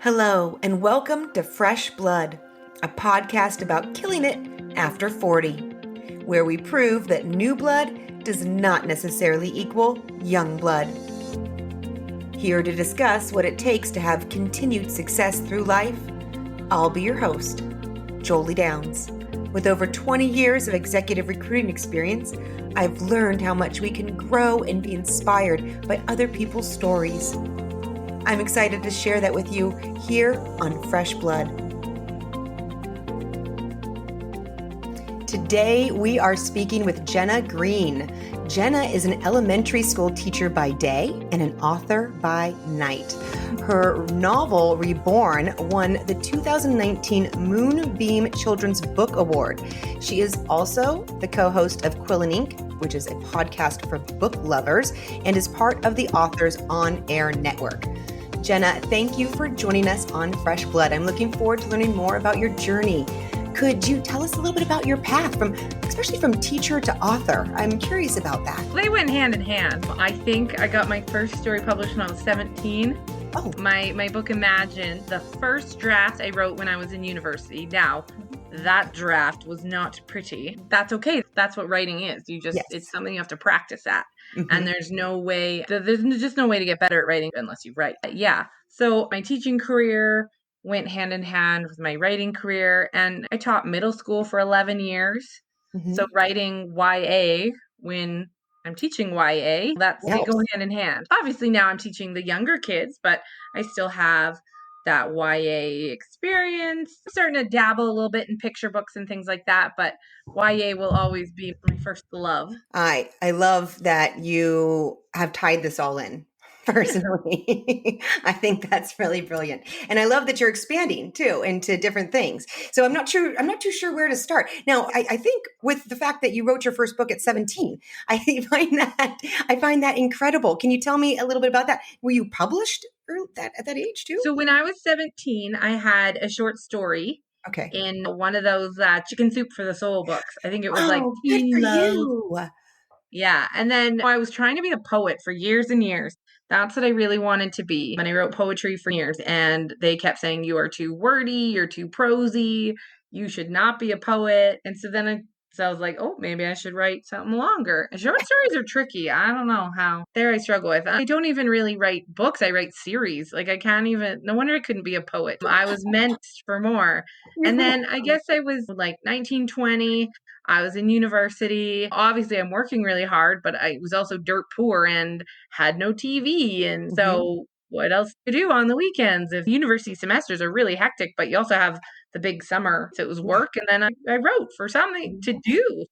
Hello, and welcome to Fresh Blood, a podcast about killing it after 40, where we prove that new blood does not necessarily equal young blood. Here to discuss what it takes to have continued success through life, I'll be your host, Jolie Downs. With over 20 years of executive recruiting experience, I've learned how much we can grow and be inspired by other people's stories. I'm excited to share that with you here on Fresh Blood. Today, we are speaking with Jenna Greene. Jenna is an elementary school teacher by day and an author by night. Her novel, Reborn, won the 2019 Moonbeam Children's Book Award. She is also the co-host of Quill and Ink, which is a podcast for Booklovers, and is part of the Authors On Air Network. Jenna, thank you for joining us on Fresh Blood. I'm looking forward to learning more about your journey. Could you tell us a little bit about your path, especially from teacher to author? I'm curious about that. They went hand in hand. I think I got my first story published when I was 17. Oh. My book Imagine, the first draft I wrote when I was in university. Now, that draft was not pretty. That's okay. That's what writing is. It's something you have to practice at. Mm-hmm. And there's just no way to get better at writing unless you write. Yeah. So my teaching career went hand in hand with my writing career, and I taught middle school for 11 years. Mm-hmm. So writing YA when I'm teaching YA, they go hand in hand. Obviously now I'm teaching the younger kids, but I still have that YA experience. I'm starting to dabble a little bit in picture books and things like that, but YA will always be my first love. I love that you have tied this all in. Personally, I think that's really brilliant. And I love that you're expanding too into different things. So I'm not too sure where to start. Now, I think with the fact that you wrote your first book at 17, I find that incredible. Can you tell me a little bit about that? Were you published at that age too? So when I was 17, I had a short story. Okay. In one of those Chicken Soup for the Soul books. I think it was good for you. Yeah. And then I was trying to be a poet for years and years. That's what I really wanted to be. And I wrote poetry for years, and they kept saying, you are too wordy, you're too prosy, you should not be a poet. And so then I was like, oh, maybe I should write something longer. Short stories are tricky. I don't know how. There I struggle with. I don't even really write books. I write series. No wonder I couldn't be a poet. I was meant for more. And then I guess I was 19, 20. I was in university. Obviously, I'm working really hard, but I was also dirt poor and had no TV. And so what else to do on the weekends? If university semesters are really hectic, but you also have the big summer. So it was work. And then I wrote for something to do.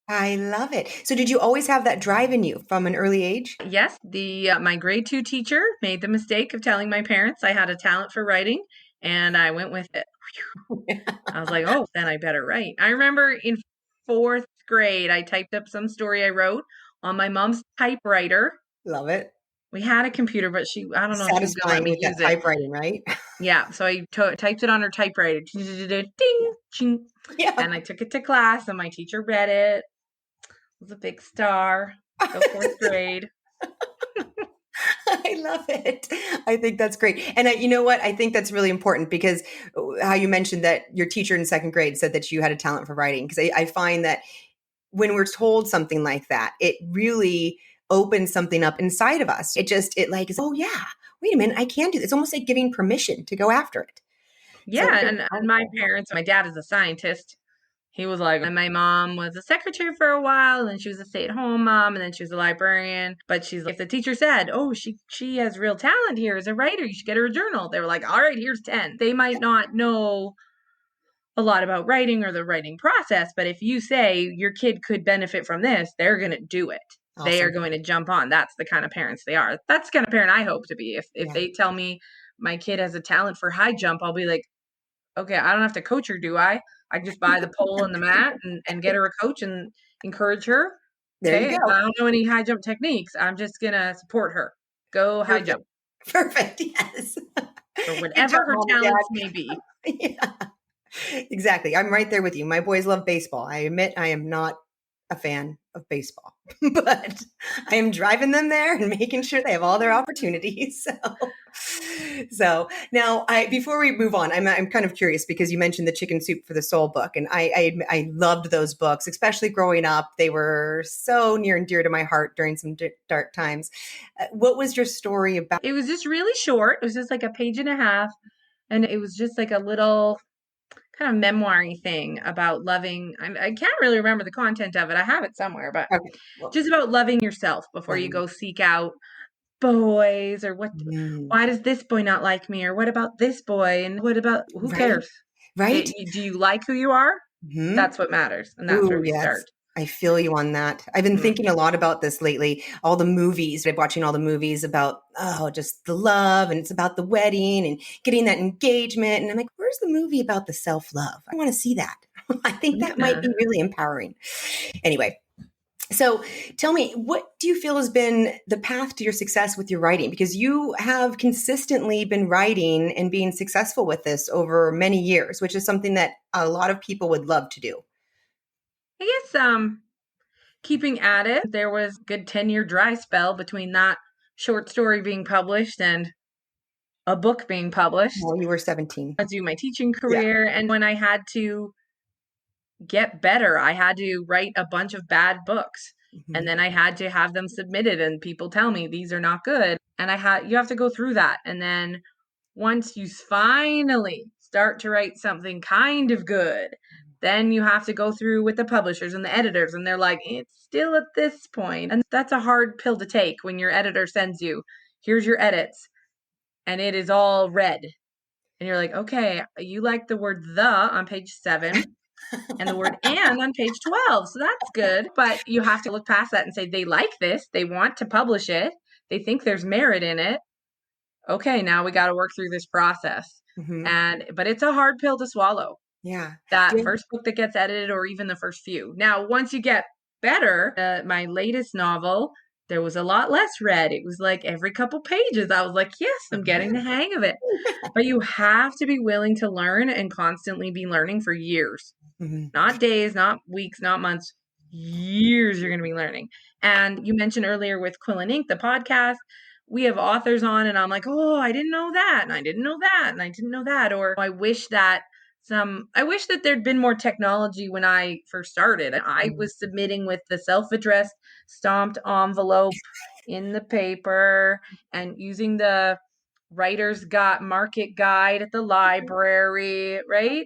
I love it. So did you always have that drive in you from an early age? Yes. My grade 2 teacher made the mistake of telling my parents I had a talent for writing, and I went with it. I was like, oh, then I better write. I remember in 4th grade, I typed up some story I wrote on my mom's typewriter. Love it. We had a computer, but I don't know if she's going to let me use it. Typewriting, right? Yeah. So I typed it on her typewriter. Ding, ching. Yeah. And I took it to class, and my teacher read it. It was a big star. So 4th grade. I love it. I think that's great. And you know what? I think that's really important, because how you mentioned that your teacher in 2nd grade said that you had a talent for writing. Because I find that when we're told something like that, it really opens something up inside of us. Oh yeah, wait a minute, I can do this. It's almost like giving permission to go after it. Yeah. So, and my dad is a scientist. He was like, and my mom was a secretary for a while, and then she was a stay-at-home mom, and then she was a librarian. But she's like, if the teacher said, oh, she has real talent here as a writer, you should get her a journal. They were like, all right, here's 10. They might not know a lot about writing or the writing process, but if you say your kid could benefit from this, they're going to do it. Awesome. They are going to jump on. That's the kind of parents they are. That's the kind of parent I hope to be. If they tell me my kid has a talent for high jump, I'll be like, okay, I don't have to coach her, do I? I just buy the pole and the mat and get her a coach and encourage her. There you go. I don't know any high jump techniques. I'm just going to support her. Go high jump. Perfect. Yes. Or whatever her talents may be. Yeah. Exactly. I'm right there with you. My boys love baseball. I admit I am not a fan of baseball, but I am driving them there and making sure they have all their opportunities. So So now, before we move on, I'm kind of curious because you mentioned the Chicken Soup for the Soul book, and I loved those books, especially growing up. They were so near and dear to my heart during some dark times. What was your story about? It was just really short. It was just like a page and a half, and it was just like a little kind of memoir-y thing about loving. I can't really remember the content of it. I have it somewhere, but Okay, well, just about loving yourself before you go seek out boys, or mm, why does this boy not like me, or what about this boy, and what about, who right, cares? right. Do you like who you are? Hmm. That's what matters, and that's where Ooh, we yes. start. I feel you on that. I've been Mm. thinking a lot about this lately. All the movies, I'm watching all the movies about, just the love, and it's about the wedding and getting that engagement. And I'm like, where's the movie about the self-love? I want to see that. I think that might Yeah. be really empowering. Anyway, so tell me, what do you feel has been the path to your success with your writing? Because you have consistently been writing and being successful with this over many years, which is something that a lot of people would love to do. I guess keeping at it. There was a good 10-year dry spell between that short story being published and a book being published. Well, you were 17. I do my teaching Yeah. career, and when I had to get better, I had to write a bunch of bad books. And Mhm. then I had to have them submitted, and people tell me these are not good. And you have to go through that. And then once you finally start to write something kind of good, then you have to go through with the publishers and the editors, and they're like, it's still at this point. And that's a hard pill to take when your editor sends you, here's your edits, and it is all red. And you're like, okay, you like the word the on page 7 and the word and on page 12. So that's good. But you have to look past that and say, they like this, they want to publish it, they think there's merit in it. Okay, now we got to work through this process. Mhm. But it's a hard pill to swallow. Yeah. Do That you first book that gets edited, or even the first few. Now, once you get better, my latest novel, there was a lot less red. It was like every couple pages, I was like, yes, I'm getting the hang of it. But you have to be willing to learn and constantly be learning for years, Mhm. not days, not weeks, not months, years you're going to be learning. And you mentioned earlier with Quill and Ink, the podcast, we have authors on, and I'm like, oh, I didn't know that, and I didn't know that, and I didn't know that. Or I wish that there'd been more technology when I first started. I Mhm. was submitting with the self-addressed stamped envelope in the paper, and using the writer's got market guide at the library, right?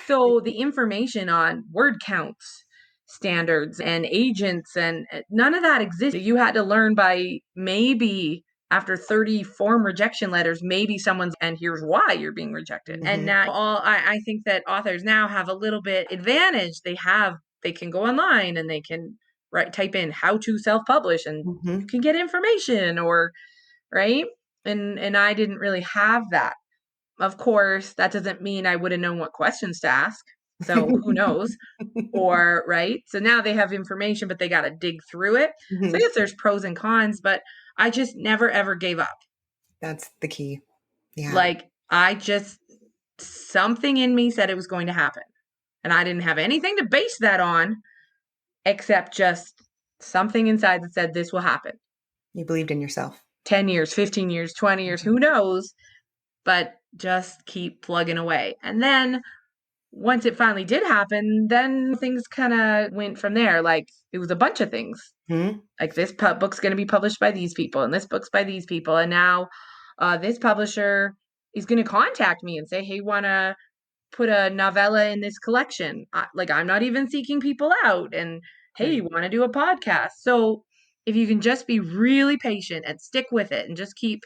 So the information on word counts, standards, and agents, and none of that existed. You had to learn by, maybe after 30 form rejection letters, maybe someone's, and here's why you're being rejected. And Mhm. now I think that authors now have a little bit advantage. They can go online, and they can type in how to self-publish, and you Mhm. can get information, or right. And I didn't really have that. Of course, that doesn't mean I would have known what questions to ask. So who knows? Or, right? So now they have information, but they got to dig through it. So I Mhm. guess there's pros and cons, but I just never ever gave up. That's the key. Yeah. Like, something in me said it was going to happen. And I didn't have anything to base that on except just something inside that said this will happen. You believed in yourself. 10 years, 15 years, 20 years, Mhm. who knows? But just keep plugging away. And then once it finally did happen, then things kind of went from there. Like, it was a bunch of things. Mhm. Like, this book's going to be published by these people, and this book's by these people. And now this publisher is going to contact me and say, hey, want to put a novella in this collection? I'm not even seeking people out. And hey, Right. you want to do a podcast? So if you can just be really patient and stick with it and just keep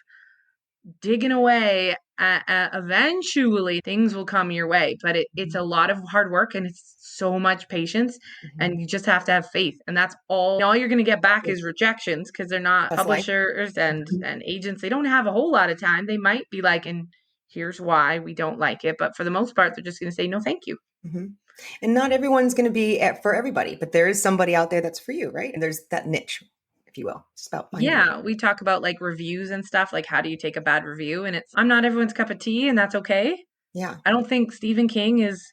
digging away, eventually things will come your way. But it's a Mhm. lot of hard work, and it's so much patience, Mhm. and you just have to have faith. And that's all you're going to get back is Yes. rejections, because they're not That's life. publishers and Mhm. agents. They don't have a whole lot of time. They might be like, and here's why we don't like it. But for the most part, they're just going to say, no, thank you. Mhm. And not everyone's going to be for everybody, but there is somebody out there that's for you, right? And there's that niche, if you will. It's about finding it. Yeah, we talk about like reviews and stuff, like how do you take a bad review? And I'm not everyone's cup of tea, and that's okay. Yeah. I don't think Stephen King is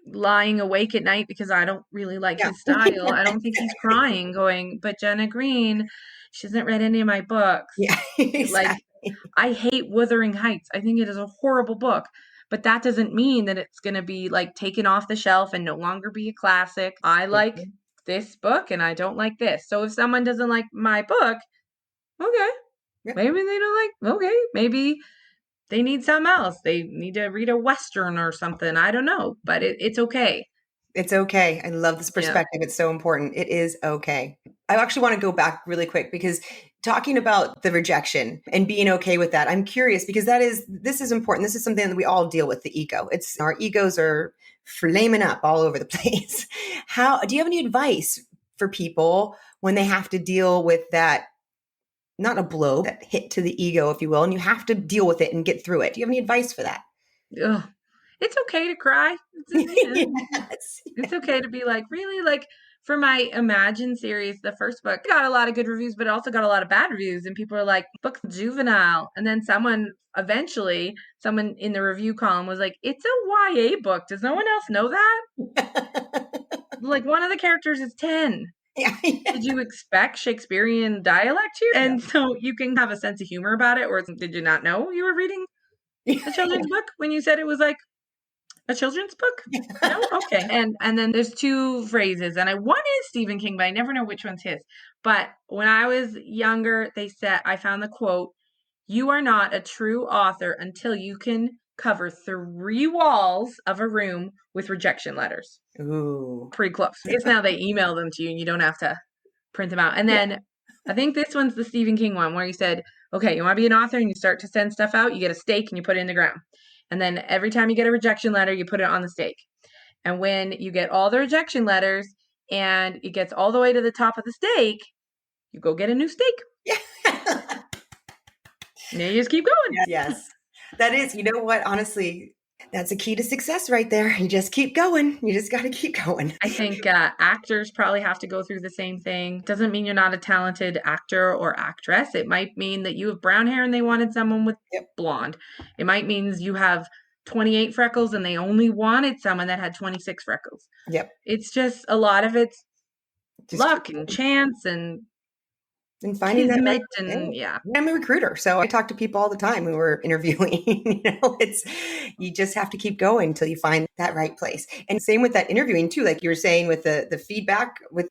lying awake at night because I don't really like Yeah. his style. I don't think he's crying going, but Jenna Greene, she hasn't read any of my books. Yeah. Like, Exactly. I hate Wuthering Heights. I think it is a horrible book. But that doesn't mean that it's going to be like taken off the shelf and no longer be a classic. I like this book and I don't like this. So if someone doesn't like my book, okay. Yep. Maybe they don't like, okay, maybe they need something else. They need to read a Western or something. I don't know, but it's okay. It's okay. I love this perspective. It's so important. It is okay. I actually want to go back really quick because talking about the rejection and being okay with that, I'm curious because this is important. This is something that we all deal with, the ego. It's our egos are flaming up all over the place. Do you have any advice for people when they have to deal with that, not a blow, that hit to the ego, if you will, and you have to deal with it and get through it? Do you have any advice for that? Ugh. It's okay to cry. Yes. It's okay to be like, really? Like for my Imagine series, the first book got a lot of good reviews, but it also got a lot of bad reviews. And people are like, book's juvenile. And then someone in the review column was like, it's a YA book. Does no one else know that? Like one of the characters is 10. Yeah. Did you expect Shakespearean dialect here? And so you can have a sense of humor about it. Or did you not know you were reading a children's book when you said it was like a children's book? No? Okay. And then there's two phrases, and one is Stephen King, but I never know which one's his. But when I was younger, I found the quote, "You are not a true author until you can cover 3 walls of a room with rejection letters." Ooh. Pretty close. It's now they email them to you and you don't have to print them out. And then I think this one's the Stephen King one where he said, okay, you want to be an author and you start to send stuff out, you get a stake and you put it in the ground. And then every time you get a rejection letter, you put it on the stake. And when you get all the rejection letters and it gets all the way to the top of the stake, you go get a new stake. Yeah. And you just keep going. Yes. That is, you know what? Honestly, that's a key to success right there. You just keep going. You just got to keep going. I think actors probably have to go through the same thing. Doesn't mean you're not a talented actor or actress. It might mean that you have brown hair and they wanted someone with blonde. It might mean you have 28 freckles and they only wanted someone that had 26 freckles. Yep. It's just a lot of it's just luck and chance and finding that right. I'm a recruiter, so I talk to people all the time when we're interviewing. You just have to keep going until you find that right place. And same with that interviewing too, like you were saying with the feedback with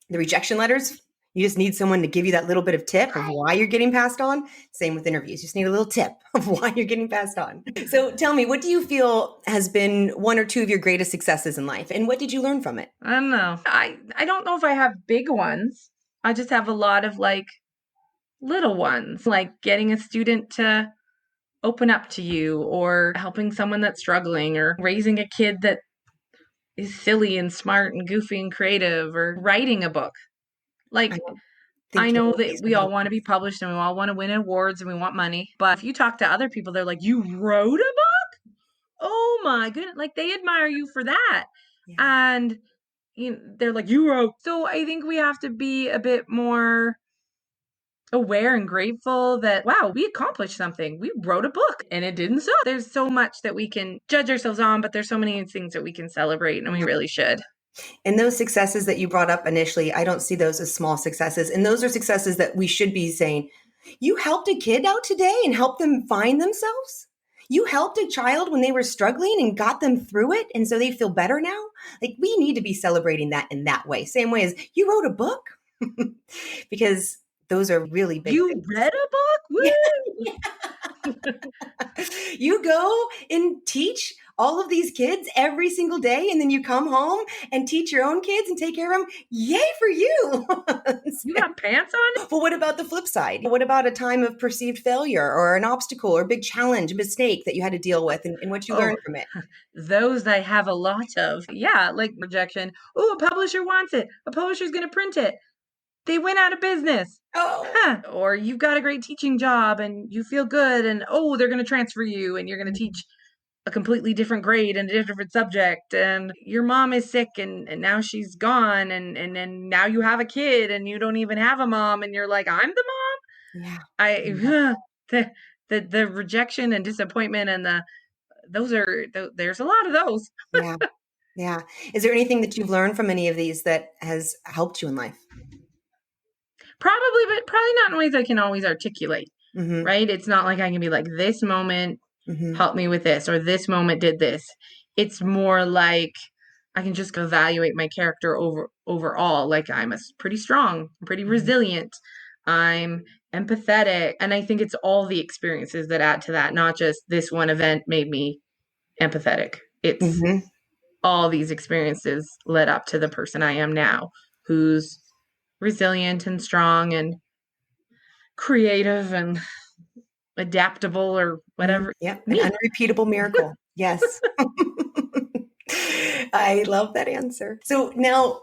the rejection letters. You just need someone to give you that little bit of tip of why you're getting passed on. Same with interviews. You just need a little tip of why you're getting passed on. So tell me, what do you feel has been one or two of your greatest successes in life? And what did you learn from it? I don't know. I don't know if I have big ones. I just have a lot of like little ones, like getting a student to open up to you or helping someone that's struggling or raising a kid that is silly and smart and goofy and creative or writing a book. Like, I know that we all want to be published and we all want to win awards and we want money. But if you talk to other people, they're like, you wrote a book? Oh my goodness. Like they admire you for that. Yeah. And they're like, you wrote. So I think we have to be a bit more aware and grateful that, wow, we accomplished something. We wrote a book and it didn't suck. There's so much that we can judge ourselves on, but there's so many things that we can celebrate and we really should. And those successes that you brought up initially, I don't see those as small successes. And those are successes that we should be saying, you helped a kid out today and helped them find themselves. You helped a child when they were struggling and got them through it. And so they feel better now. Like we need to be celebrating that in that way. Same way as you wrote a book because those are really big You things. Read a book? Woo! Yeah. You go and teach all of these kids every single day, and then you come home and teach your own kids and take care of them. Yay for you. You got pants on? Well, what about the flip side? What about a time of perceived failure or an obstacle or a big challenge, mistake that you had to deal with and what you learned from it? Those I have a lot of. Yeah, like rejection. Oh, a publisher wants it. A publisher's going to print it. They went out of business. Or you've got a great teaching job and you feel good and they're going to transfer you and you're going to teach a completely different grade and a different subject and your mom is sick and now she's gone and now you have a kid and you don't even have a mom and you're like, I'm the mom? Yeah. The rejection and disappointment and there's a lot of those. Yeah. Yeah. Is there anything that you've learned from any of these that has helped you in life? Probably, but probably not in ways I can always articulate. right? It's not like I can be like, this moment helped me with this, or this moment did this. It's more like I can just evaluate my character overall. Like I'm pretty strong, pretty resilient. I'm empathetic. And I think it's all the experiences that add to that, not just this one event made me empathetic. It's all these experiences led up to the person I am now, who's resilient and strong and creative and adaptable or whatever. Yeah, an unrepeatable miracle. Yes. I love that answer. So now,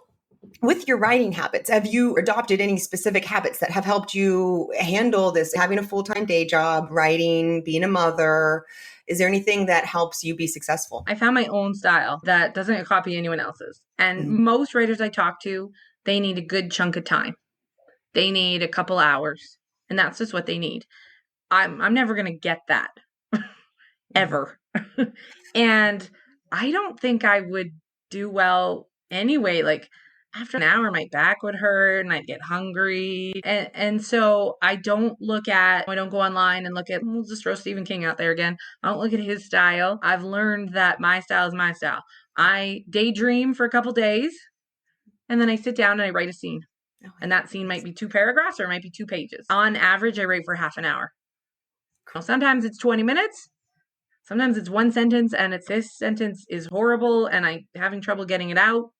with your writing habits, have you adopted any specific habits that have helped you handle this, having a full-time day job, writing, being a mother? Is there anything that helps you be successful? I found my own style that doesn't copy anyone else's. And most writers I talk to, they need a good chunk of time. They need a couple hours. And that's just what they need. I'm never going to get that ever. And I don't think I would do well anyway. Like after an hour, my back would hurt and I'd get hungry. And so I don't go online and look at, we'll just throw Stephen King out there again. I don't look at his style. I've learned that my style is my style. I daydream for a couple days and then I sit down and I write a scene. And that scene might be 2 paragraphs or it might be 2 pages. On average, I write for half an hour. Sometimes it's 20 minutes. Sometimes it's 1 sentence and it's this sentence is horrible and I'm having trouble getting it out.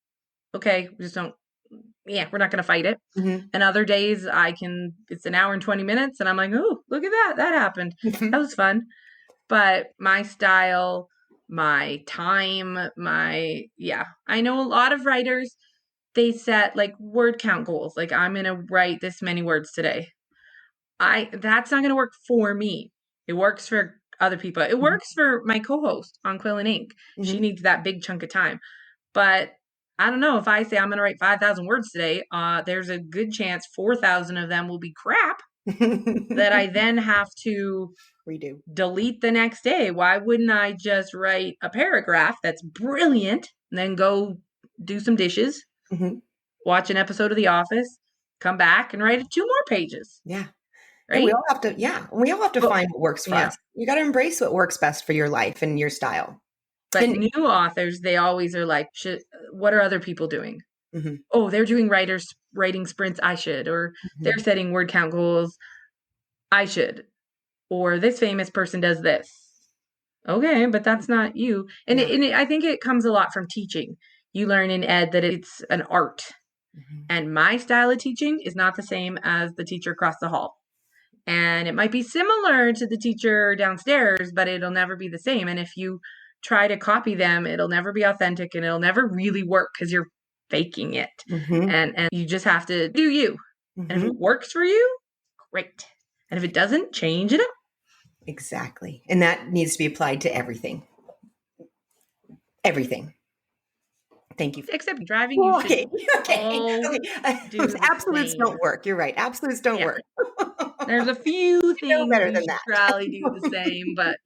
Okay, we're not going to fight it. And other days it's an hour and 20 minutes and I'm like, oh, look at that. That happened. That was fun. But my style, my time, I know a lot of writers, they set like word count goals. Like I'm going to write this many words today. That's not going to work for me. It works for other people. It works for my co-host on Quill and Ink. She needs that big chunk of time. But I don't know, if I say I'm going to write 5,000 words today, there's a good chance 4,000 of them will be crap that I then have to delete the next day. Why wouldn't I just write a paragraph that's brilliant and then go do some dishes, watch an episode of The Office, come back and write 2 more pages? Yeah. Right? And we all have to find what works for us. You got to embrace what works best for your life and your style. But new authors, they always are like, what are other people doing? Oh, they're doing writing sprints. I should. Or they're setting word count goals. I should. Or this famous person does this. Okay, but that's not you. And I think it comes a lot from teaching. You learn in ed that it's an art. And my style of teaching is not the same as the teacher across the hall. And it might be similar to the teacher downstairs, but it'll never be the same. And if you try to copy them, it'll never be authentic and it'll never really work because you're faking it. And you just have to do you. And if it works for you, great. And if it doesn't, change it up. Exactly. And that needs to be applied to everything. Everything. Thank you. Except driving. Okay. Absolutes don't work. You're right. Absolutes don't work. There's a few things better than that. Probably do the same, but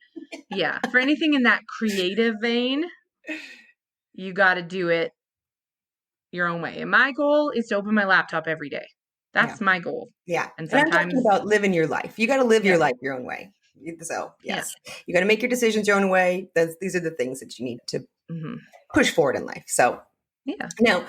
for anything in that creative vein, you got to do it your own way. And my goal is to open my laptop every day. That's my goal. Yeah. And sometimes I'm talking about living your life. You got to live your life your own way. So yes, you got to make your decisions your own way. These are the things that you need to push forward in life. So now,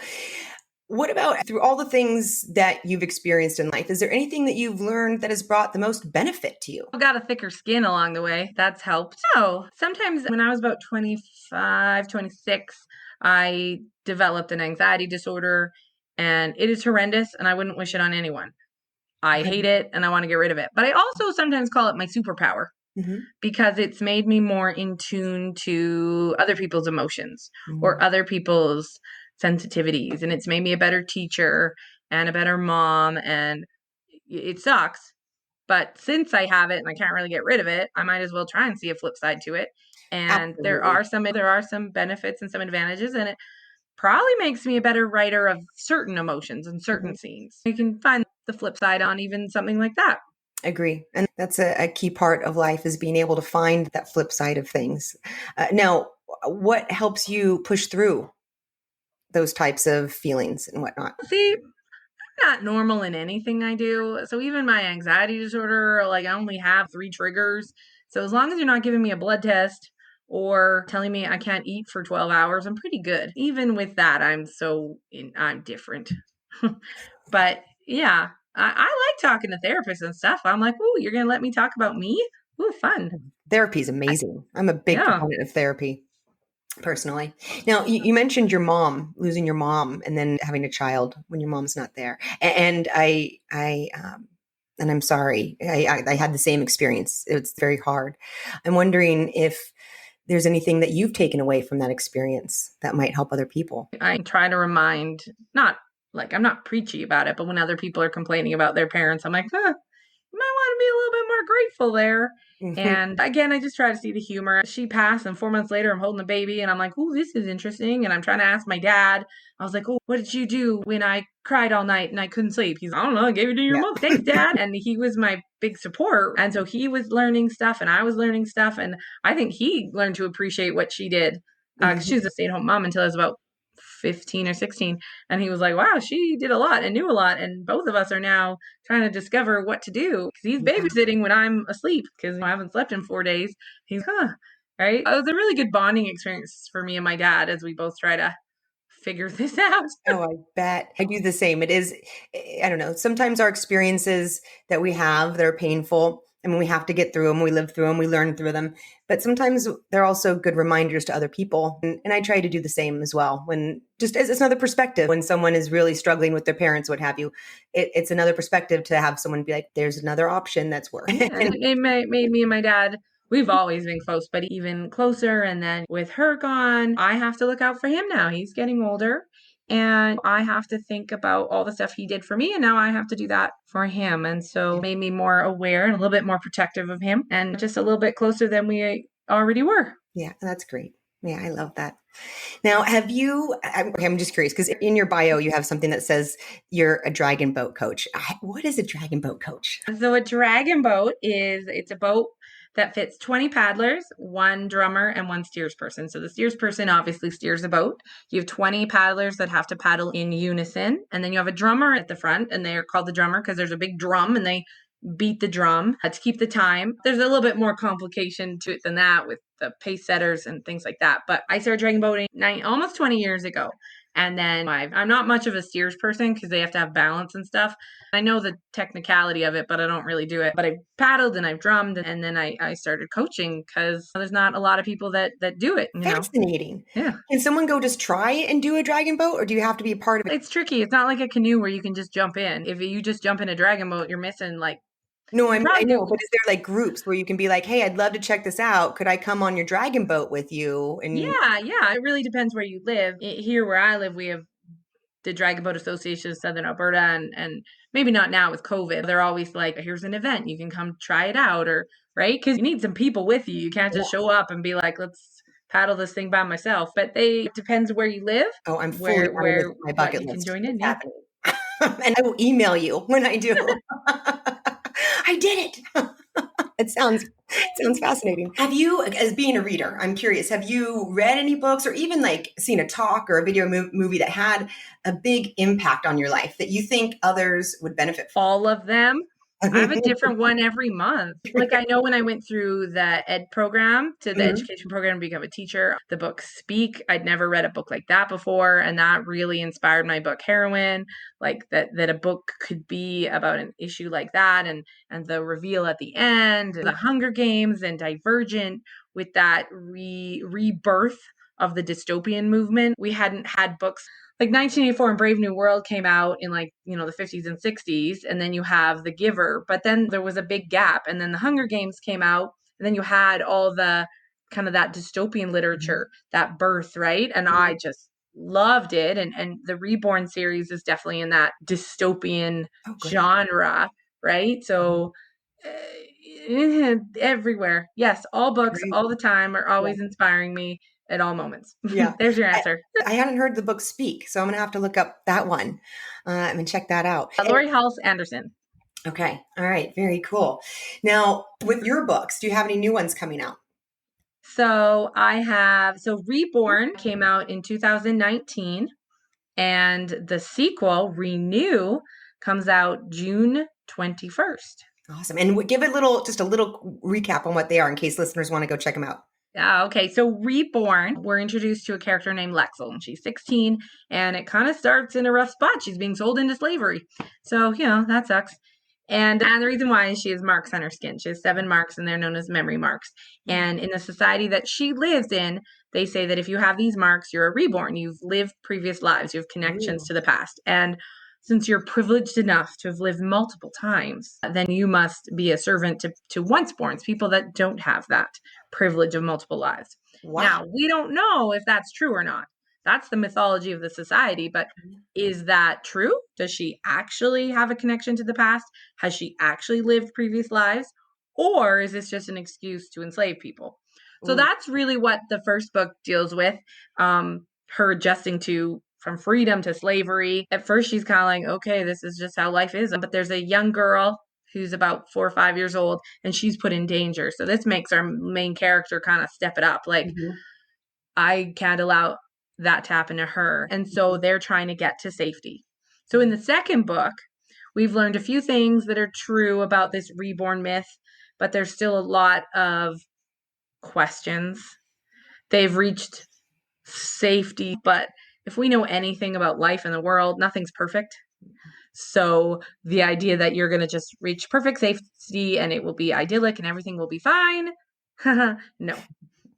what about through all the things that you've experienced in life? Is there anything that you've learned that has brought the most benefit to you? I've got a thicker skin along the way. That's helped. So sometimes when I was about 25, 26, I developed an anxiety disorder and it is horrendous and I wouldn't wish it on anyone. I hate it and I want to get rid of it. But I also sometimes call it my superpower because it's made me more in tune to other people's emotions or other people's sensitivities. And it's made me a better teacher and a better mom. And it sucks. But since I have it and I can't really get rid of it, I might as well try and see a flip side to it. And there are some benefits and some advantages. And it probably makes me a better writer of certain emotions and certain scenes. You can find the flip side on even something like that. Agree. And that's a key part of life is being able to find that flip side of things. Now, what helps you push through those types of feelings and whatnot? See, not normal in anything I do. So even my anxiety disorder, like I only have 3 triggers. So as long as you're not giving me a blood test or telling me I can't eat for 12 hours, I'm pretty good. Even with that, I'm different. But yeah, I like talking to therapists and stuff. I'm like, "Ooh, you're gonna let me talk about me? Ooh, fun." Therapy is amazing. I'm a big Yeah. proponent of therapy personally. Now, you mentioned your mom, losing your mom, and then having a child when your mom's not there. And and I'm sorry, I had the same experience. It's very hard. I'm wondering if there's anything that you've taken away from that experience that might help other people. I try to remind, not like I'm not preachy about it, but when other people are complaining about their parents, I'm like, huh, you might want to be a little bit more grateful there. Mhm. And again, I just try to see the humor. She passed, and 4 months later, I'm holding the baby, and I'm like, "Oh, this is interesting." And I'm trying to ask my dad. I was like, "Oh, what did you do when I cried all night and I couldn't sleep?" He's, "I don't know. I gave it to your Yeah. mother." Thanks, Dad. And he was my big support, and so he was learning stuff, and I was learning stuff, and I think he learned to appreciate what she did because she Mhm. was a stay-at-home mom until I was about 15 or 16, and he was like, "Wow, she did a lot and knew a lot," and both of us are now trying to discover what to do because he's Yeah. babysitting when I'm asleep because I haven't slept in 4 days. He's, right? It was a really good bonding experience for me and my dad as we both try to figure this out. Oh, I bet. I do the same. It is, I don't know, sometimes our experiences that we have that are painful, I mean, we have to get through them, we live through them, we learn through them. But sometimes they're also good reminders to other people. And I try to do the same as well. When just as it's another perspective, when someone is really struggling with their parents, what have you, it's another perspective to have someone be like, there's another option that's worse. Yeah, and it made me and my dad, we've always been close, but even closer. And then with her gone, I have to look out for him now. He's getting older. And I have to think about all the stuff he did for me. And now I have to do that for him. And so it made me more aware and a little bit more protective of him and just a little bit closer than we already were. Yeah, that's great. Yeah, I love that. Now, have you? I'm just curious because in your bio you have something that says you're a dragon boat coach. What is a dragon boat coach? So a dragon boat it's a boat that fits 20 paddlers, one drummer, and one steers person. So the steers person obviously steers the boat. You have 20 paddlers that have to paddle in unison, and then you have a drummer at the front, and they are called the drummer because there's a big drum and they beat the drum to keep the time. There's a little bit more complication to it than that with the pace setters and things like that. But I started dragon boating almost 20 years ago. And then I'm not much of a steers person because they have to have balance and stuff. I know the technicality of it, but I don't really do it. But I've paddled and I've drummed, and then I started coaching because there's not a lot of people that do it, you know? Fascinating. Yeah. Can someone go just try and do a dragon boat, or do you have to be a part of it? It's tricky. It's not like a canoe where you can just jump in. If you just jump in a dragon boat, you're missing like, No, you I probably, know, but is there like groups where you can be like, "Hey, I'd love to check this out. Could I come on your dragon boat with you?" And yeah. It really depends where you live. Here where I live, we have the Dragon Boat Association of Southern Alberta, and maybe not now with COVID. They're always like, here's an event, you can come try it out, or right? Because you need some people with you. You can't just yeah. show up and be like, let's paddle this thing by myself. But it depends where you live, Oh, I'm fully adding this to my what bucket you can list. join in. It's Yeah. happening. And I will email you when I do. I did it. It sounds fascinating. Have you, as being a reader, I'm curious, have you read any books or even like seen a talk or a video movie that had a big impact on your life that you think others would benefit All of them. I have from? a different one every month. Like I know when I went through the ed program to the Mhm. education program to become a teacher, the book Speak, I'd never read a book like that before. And that really inspired my book Heroine, like that a book could be about an issue like that, and the reveal at the end, the Hunger Games and Divergent with that rebirth of the dystopian movement. We hadn't had books like 1984 and Brave New World came out in like, the 50s and 60s, and then you have The Giver, but then there was a big gap, and then The Hunger Games came out, and then you had all the kind of that dystopian literature, that birth, right? And I just loved it, and the Reborn series is definitely in that dystopian Oh, good. genre, right? So everywhere. Yes, all books Great. all the time are Yeah. always inspiring me at all moments. Yeah. There's your I, answer. I hadn't heard the book Speak, so I'm going to have to look up that one and check that out. Lori Halse Anderson. Okay. All right. Very cool. Now, with your books, do you have any new ones coming out? So Reborn came out in 2019, and the sequel, Renew, comes out June 21st. Awesome. And give just a little recap on what they are in case listeners want to go check them out. Okay, so Reborn, we're introduced to a character named Lexel, and she's 16, and it kind of starts in a rough spot. She's being sold into slavery. So, that sucks. And the reason why is she has marks on her skin. She has 7 marks, and they're known as memory marks. And in the society that she lives in, they say that if you have these marks, you're a reborn. You've lived previous lives. You have connections to the past. And since you're privileged enough to have lived multiple times, then you must be a servant to once-borns, people that don't have that privilege of multiple lives. Wow. Now, we don't know if that's true or not. That's the mythology of the society, but is that true? Does she actually have a connection to the past? Has she actually lived previous lives? Or is this just an excuse to enslave people? So that's really what the first book deals with, her adjusting from freedom to slavery. At first, she's kind of like, okay, this is just how life is. But there's a young girl who's about 4 or 5 years old, and she's put in danger. So this makes our main character kind of step it up. Like, I can't allow that to happen to her. And so they're trying to get to safety. So in the second book, we've learned a few things that are true about this reborn myth, but there's still a lot of questions. They've reached safety, but if we know anything about life in the world, nothing's perfect. So the idea that you're going to just reach perfect safety and it will be idyllic and everything will be fine, no,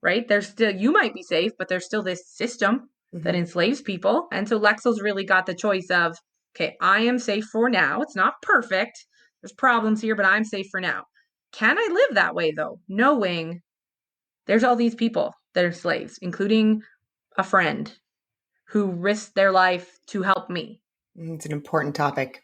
right? You might be safe, but there's still this system that enslaves people. And so Lexel's really got the choice of, okay, I am safe for now. It's not perfect. There's problems here, but I'm safe for now. Can I live that way, though, knowing there's all these people that are slaves, including a friend who risked their life to help me? It's an important topic.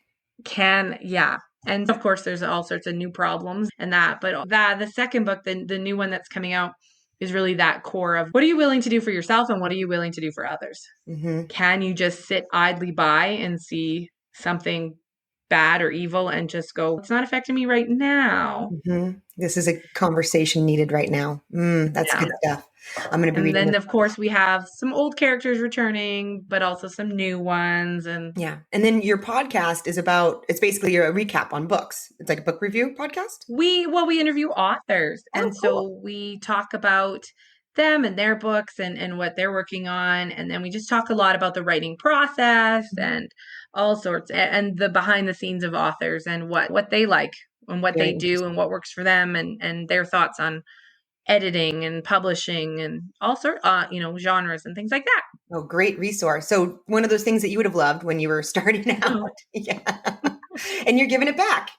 And of course, there's all sorts of new problems and that. But the second book, the new one that's coming out, is really that core of what are you willing to do for yourself and what are you willing to do for others? Can you just sit idly by and see something bad or evil and just go, it's not affecting me right now? This is a conversation needed right now. That's good stuff. I'm going to be reading. And then, of course, we have some old characters returning, but also some new ones. And then your podcast is it's basically a recap on books. It's like a book review podcast. We interview authors. So we talk about them and their books and what they're working on. And then we just talk a lot about the writing process and all sorts, and the behind the scenes of authors and what they like and what they do and what works for them and their thoughts on editing and publishing and all sorts, genres and things like that. Oh, great resource. So one of those things that you would have loved when you were starting out. And you're giving it back.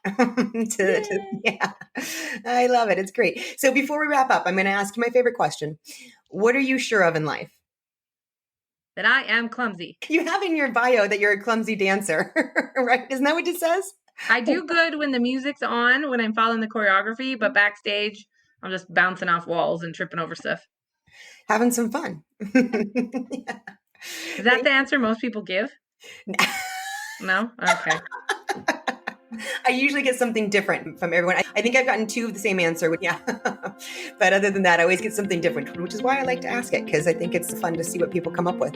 I love it. It's great. So before we wrap up, I'm going to ask you my favorite question. What are you sure of in life? That I am clumsy. You have in your bio that you're a clumsy dancer, right? Isn't that what it says? I do good when the music's on, when I'm following the choreography, but backstage, I'm just bouncing off walls and tripping over stuff. Having some fun. Is that the answer most people give? No? Okay. I usually get something different from everyone. I think I've gotten 2 of the same answer. But other than that, I always get something different, which is why I like to ask it, because I think it's fun to see what people come up with.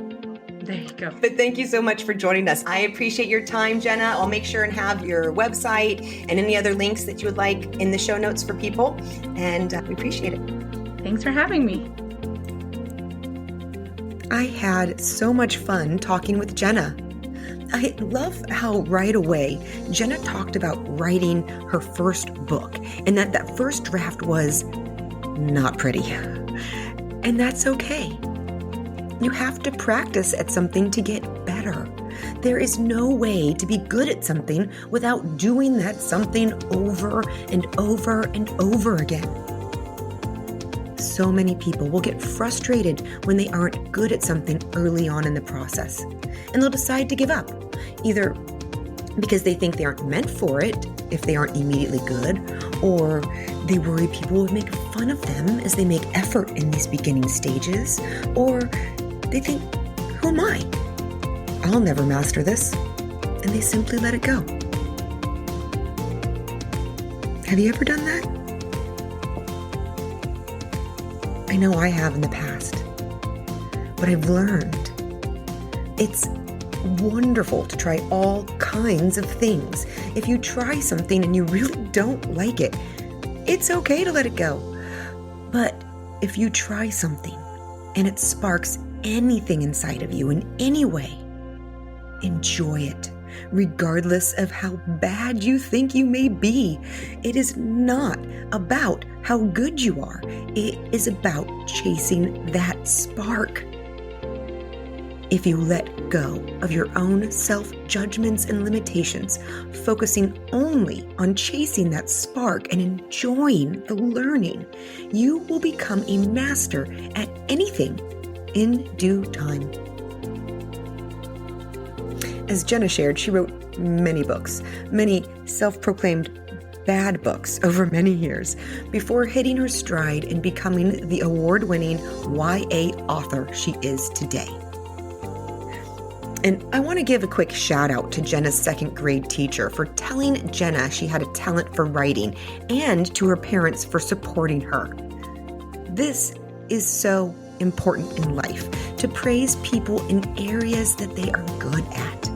There you go. But thank you so much for joining us. I appreciate your time, Jenna. I'll make sure and have your website and any other links that you would like in the show notes for people. And we appreciate it. Thanks for having me. I had so much fun talking with Jenna. I love how right away Jenna talked about writing her first book and that first draft was not pretty. And that's okay. You have to practice at something to get better. There is no way to be good at something without doing that something over and over and over again. So many people will get frustrated when they aren't good at something early on in the process, and they'll decide to give up, either because they think they aren't meant for it if they aren't immediately good, or they worry people will make fun of them as they make effort in these beginning stages, or they think, who am I? I'll never master this, and they simply let it go. Have you ever done that? I know I have in the past, but I've learned it's wonderful to try all kinds of things. If you try something and you really don't like it, it's okay to let it go. But if you try something and it sparks anything inside of you in any way, enjoy it, regardless of how bad you think you may be. It is not about how good you are. It is about chasing that spark. If you let go of your own self-judgments and limitations, focusing only on chasing that spark and enjoying the learning, you will become a master at anything in due time. As Jenna shared, she wrote many books, many self-proclaimed bad books over many years before hitting her stride and becoming the award-winning YA author she is today. And I want to give a quick shout out to Jenna's second grade teacher for telling Jenna she had a talent for writing, and to her parents for supporting her. This is so important in life, to praise people in areas that they are good at.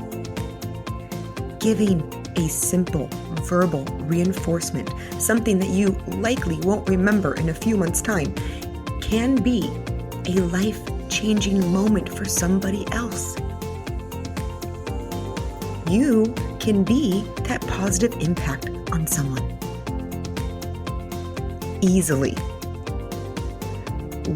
Giving a simple verbal reinforcement, something that you likely won't remember in a few months' time, can be a life-changing moment for somebody else. You can be that positive impact on someone. Easily.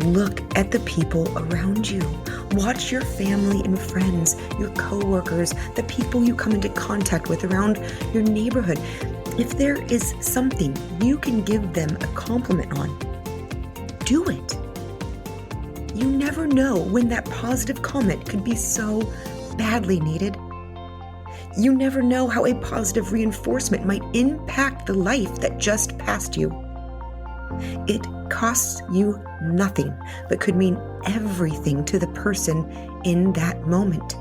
Look at the people around you. Watch your family and friends, your coworkers, the people you come into contact with around your neighborhood. If there is something you can give them a compliment on, do it. You never know when that positive comment could be so badly needed. You never know how a positive reinforcement might impact the life that just passed you. It costs you nothing, but could mean everything to the person in that moment.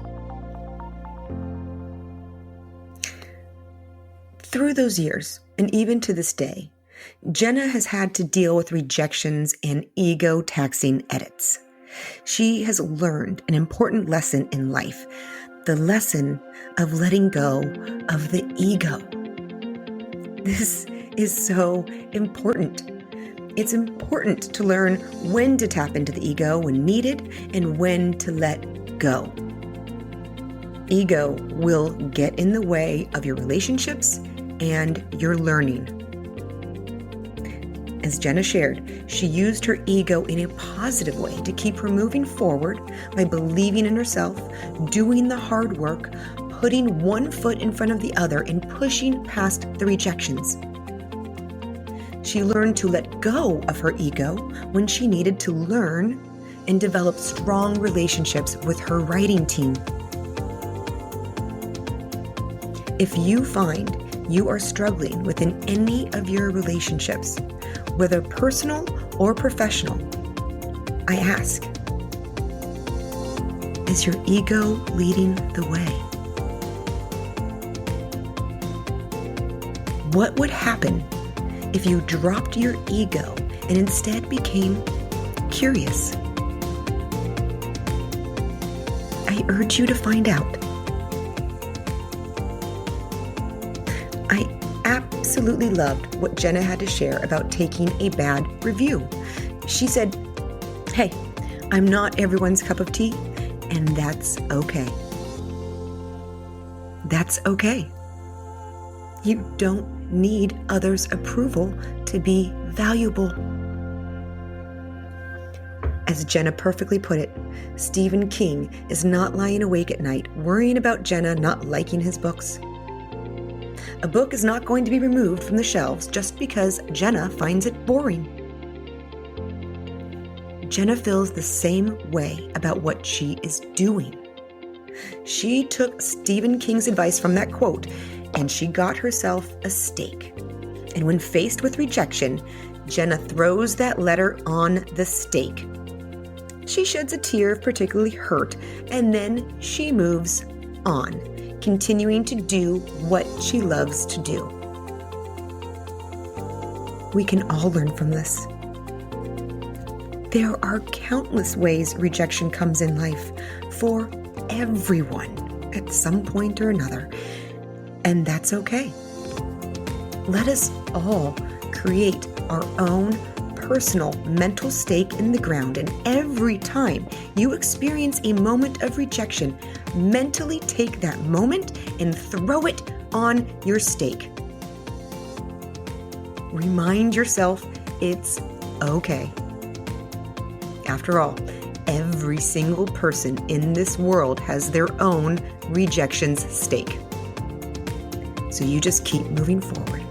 Through those years, and even to this day, Jenna has had to deal with rejections and ego-taxing edits. She has learned an important lesson in life, the lesson of letting go of the ego. This is so important. It's important to learn when to tap into the ego when needed and when to let go. Ego will get in the way of your relationships and your learning. As Jenna shared, she used her ego in a positive way to keep her moving forward by believing in herself, doing the hard work, putting one foot in front of the other, and pushing past the rejections. She learned to let go of her ego when she needed to learn and develop strong relationships with her writing team. If you find you are struggling within any of your relationships, whether personal or professional, I ask, is your ego leading the way? What would happen if you dropped your ego and instead became curious? I urge you to find out. I absolutely loved what Jenna had to share about taking a bad review. She said, "Hey, I'm not everyone's cup of tea, and that's okay. That's okay. You don't need others' approval to be valuable." As Jenna perfectly put it, Stephen King is not lying awake at night worrying about Jenna not liking his books. A book is not going to be removed from the shelves just because Jenna finds it boring. Jenna feels the same way about what she is doing. She took Stephen King's advice from that quote, and she got herself a steak. And when faced with rejection, Jenna throws that letter on the steak. She sheds a tear of particularly hurt, and then she moves on, continuing to do what she loves to do. We can all learn from this. There are countless ways rejection comes in life for everyone, at some point or another, and that's okay. Let us all create our own personal mental stake in the ground, and every time you experience a moment of rejection, mentally take that moment and throw it on your stake. Remind yourself it's okay. After all, every single person in this world has their own rejections stake. So you just keep moving forward.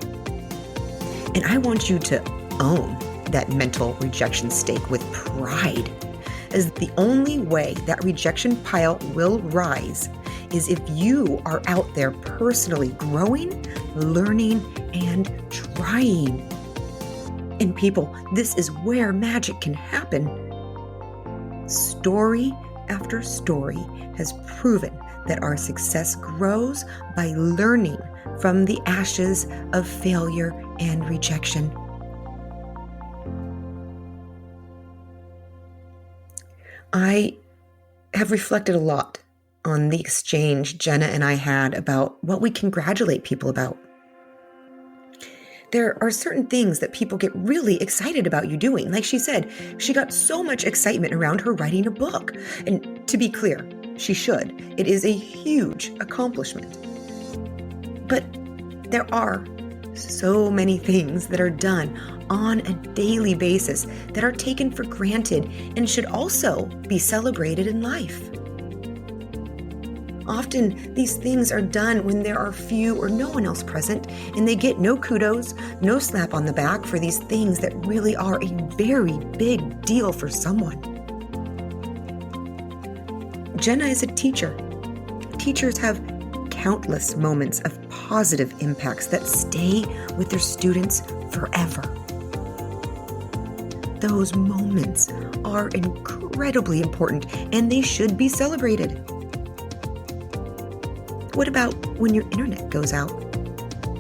And I want you to own that mental rejection stake with pride, as the only way that rejection pile will rise is if you are out there personally growing, learning, and trying. And people, this is where magic can happen. Story after story has proven that our success grows by learning from the ashes of failure and rejection. I have reflected a lot on the exchange Jenna and I had about what we congratulate people about. There are certain things that people get really excited about you doing. Like she said, she got so much excitement around her writing a book. And to be clear, she should. It is a huge accomplishment. But there are so many things that are done on a daily basis that are taken for granted and should also be celebrated in life. Often these things are done when there are few or no one else present, and they get no kudos, no slap on the back for these things that really are a very big deal for someone. Jenna is a teacher. Teachers have countless moments of positive impacts that stay with their students forever. Those moments are incredibly important, and they should be celebrated. What about when your internet goes out?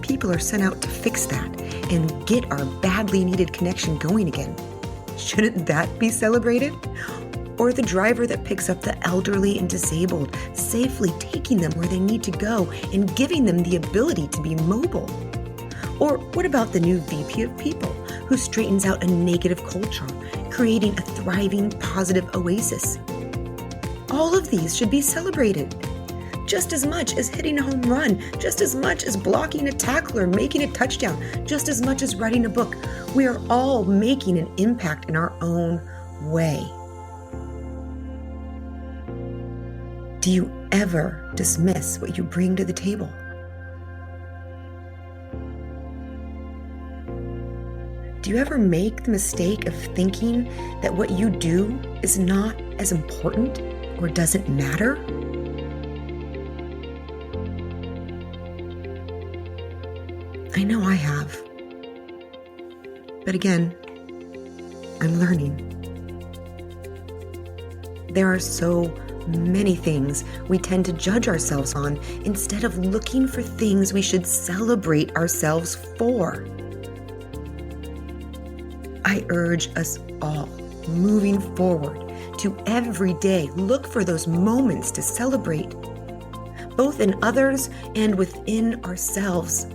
People are sent out to fix that and get our badly needed connection going again. Shouldn't that be celebrated? Or the driver that picks up the elderly and disabled, safely taking them where they need to go and giving them the ability to be mobile? Or what about the new VP of People who straightens out a negative culture, creating a thriving, positive oasis? All of these should be celebrated. Just as much as hitting a home run, just as much as blocking a tackle or making a touchdown, just as much as writing a book. We are all making an impact in our own way. Do you ever dismiss what you bring to the table? Do you ever make the mistake of thinking that what you do is not as important or doesn't matter? I know I have. But again, I'm learning. There are so many things we tend to judge ourselves on instead of looking for things we should celebrate ourselves for. I urge us all, moving forward, to every day look for those moments to celebrate, both in others and within ourselves.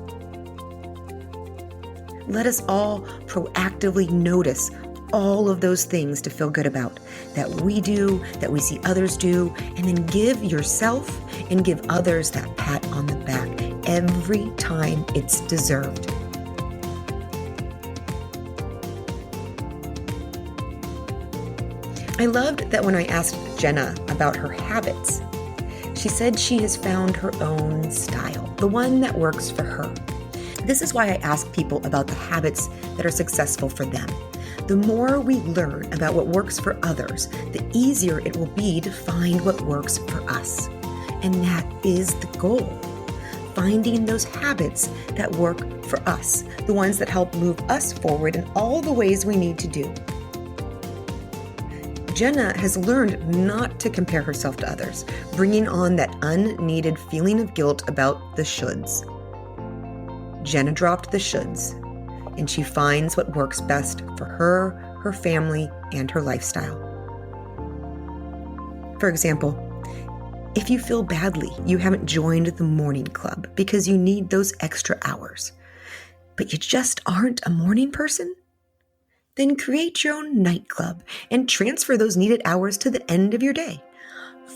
Let us all proactively notice all of those things to feel good about, that we do, that we see others do, and then give yourself and give others that pat on the back every time it's deserved. I loved that when I asked Jenna about her habits, she said she has found her own style, the one that works for her. This is why I ask people about the habits that are successful for them. The more we learn about what works for others, the easier it will be to find what works for us. And that is the goal. Finding those habits that work for us, the ones that help move us forward in all the ways we need to do. Jenna has learned not to compare herself to others, bringing on that unneeded feeling of guilt about the shoulds. Jenna dropped the shoulds, and she finds what works best for her, her family, and her lifestyle. For example, If you feel badly you haven't joined the morning club because you need those extra hours, but you just aren't a morning person, then create your own night club and transfer those needed hours to the end of your day.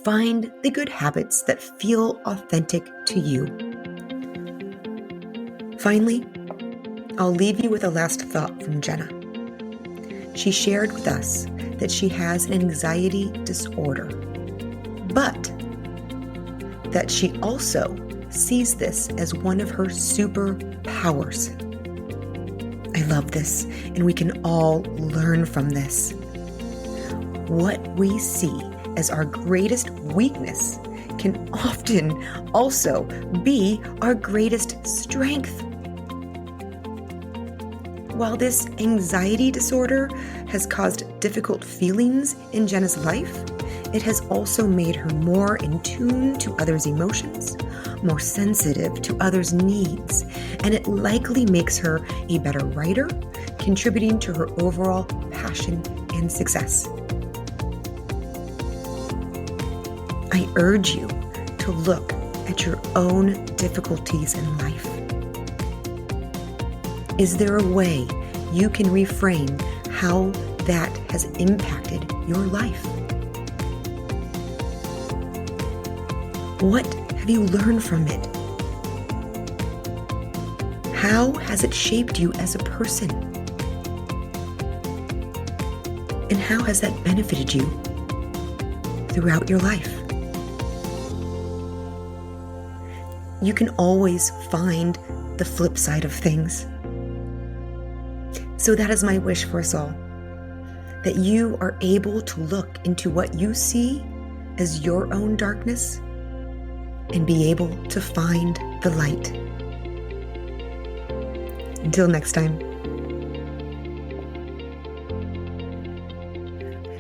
Find the good habits that feel authentic to you. Finally, I'll leave you with a last thought from Jenna. She shared with us that she has an anxiety disorder, but that she also sees this as one of her superpowers. I love this, and we can all learn from this. What we see as our greatest weakness can often also be our greatest strength. While this anxiety disorder has caused difficult feelings in Jenna's life, it has also made her more in tune to others' emotions, more sensitive to others' needs, and it likely makes her a better writer, contributing to her overall passion and success. I urge you to look at your own difficulties in life. Is there a way you can reframe how that has impacted your life? What have you learned from it? How has it shaped you as a person? And how has that benefited you throughout your life? You can always find the flip side of things. So that is my wish for us all, that you are able to look into what you see as your own darkness and be able to find the light. Until next time.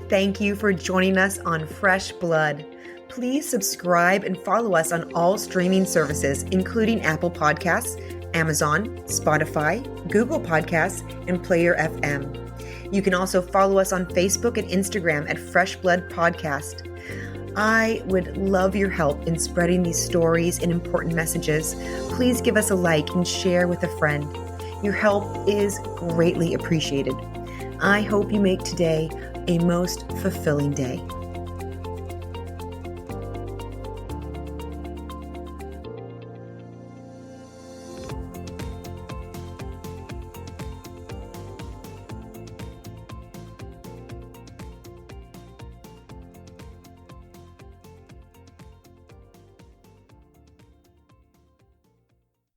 Thank you for joining us on Fresh Blood. Please subscribe and follow us on all streaming services, including Apple Podcasts, Amazon, Spotify, Google Podcasts, and Player FM. You can also follow us on Facebook and Instagram at Fresh Blood Podcast. I would love your help in spreading these stories and important messages. Please give us a like and share with a friend. Your help is greatly appreciated. I hope you make today a most fulfilling day.